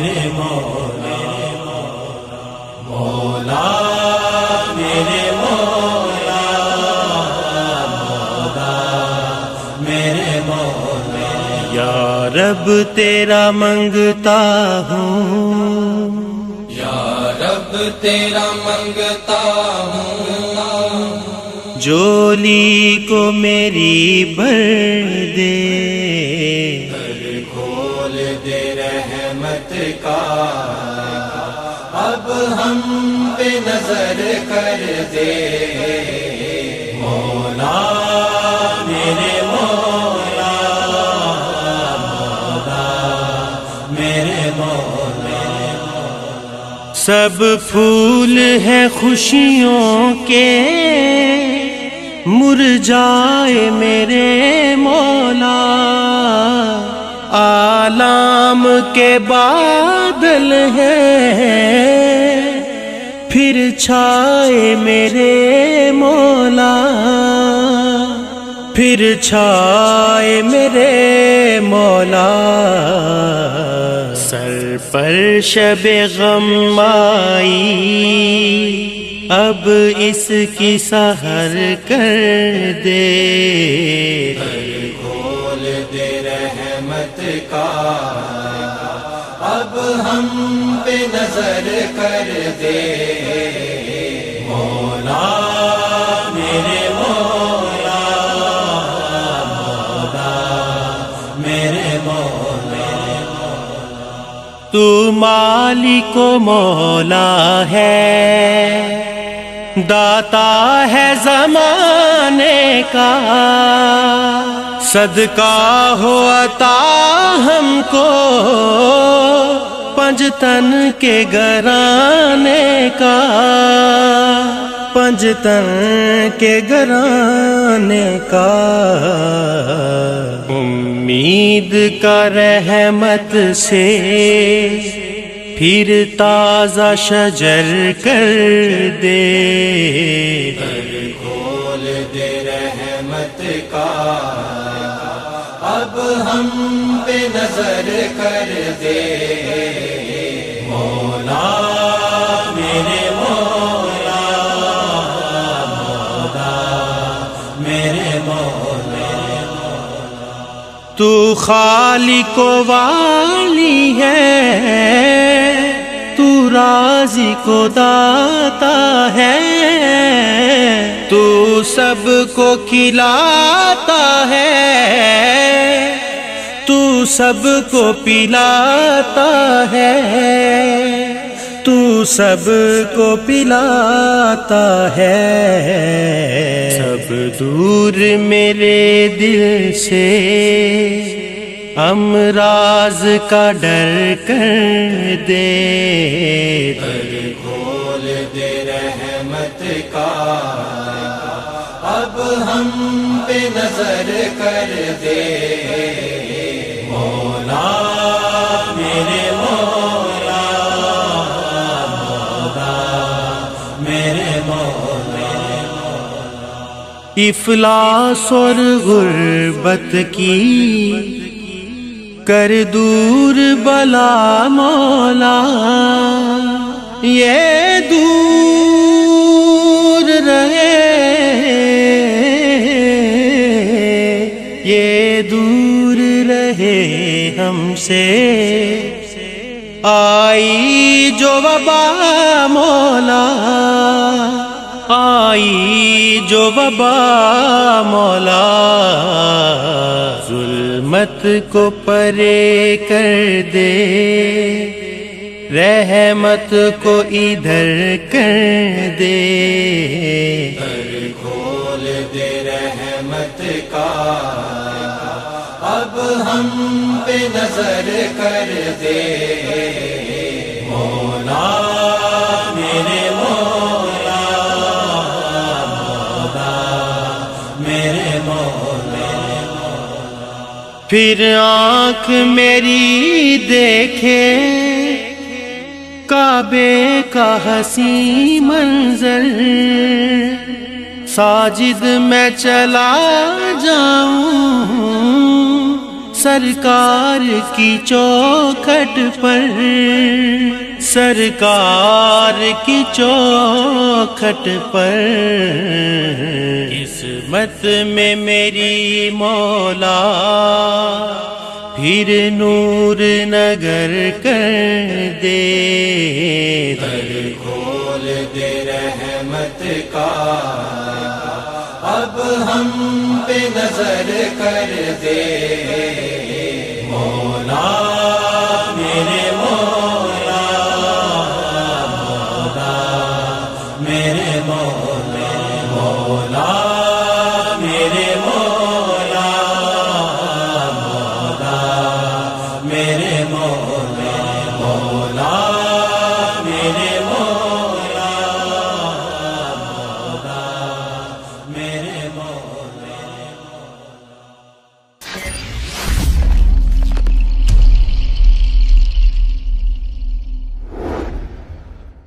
میرے مولا مولا میرے مولا مولا میرے مولا یا رب تیرا منگتا ہوں یا رب تیرا منگتا ہوں جولی کو میری بھر دے کھول دے رحمت کا اب ہم پہ نظر کر دے مولا میرے مولا مولا میرے مولا سب پھول ہیں خوشیوں کے مرجھائے میرے مولا آلام کے بادل ہیں پھر چھائے میرے مولا پھر چھائے میرے مولا سر پر شب غم آئی اب اس کی سحر کر دے کھول دے رحمت کا اب ہم پہ نظر کر دے مولا میرے مولا مولا میرے مولا تو مالک و مولا ہے داتا ہے زمانے کا صدقہ ہو عطا ہم کو پنجتن کے گھرانے کا پنجتن کے گھرانے کا امید کا رحمت سے پھر تازہ شجر کر دے کھول دے رحمت کا اب ہم پہ نظر کر دے مولا میرے مولا مولا میرے مولا تو خالق و والی ہے تو رازق و داتا ہے تو سب کو کھلاتا ہے تو سب کو پلاتا ہے تو سب کو پلاتا ہے سب دور میرے دل سے امراض کا ڈر کر دے کھول دے رحمت کا اب ہم پہ نظر کر دے مولا میرے مولا مولا میرے مولا افلاس اور غربت کی کر دور بلا مولا یہ دور رہے یہ دور رہے ہم سے آئی جو وبا مولا آئی جو وبا مولا ظلمت کو پرے کر دے رحمت کو ادھر کر دے کھول دے رحمت کا اب ہم پہ نظر کر دے مولا میرے مولا مولا میرے مولا پھر آنکھ میری دیکھے کعبے کا حسین منظر ساجد میں چلا جاؤں سرکار کی چوکھٹ پر، سرکار کی چوکھٹ پر، قسمت میں میری مولا پھر نور نگر کر دے، در کھول دے رحمت کا، اب ہم پہ نظر کر دے۔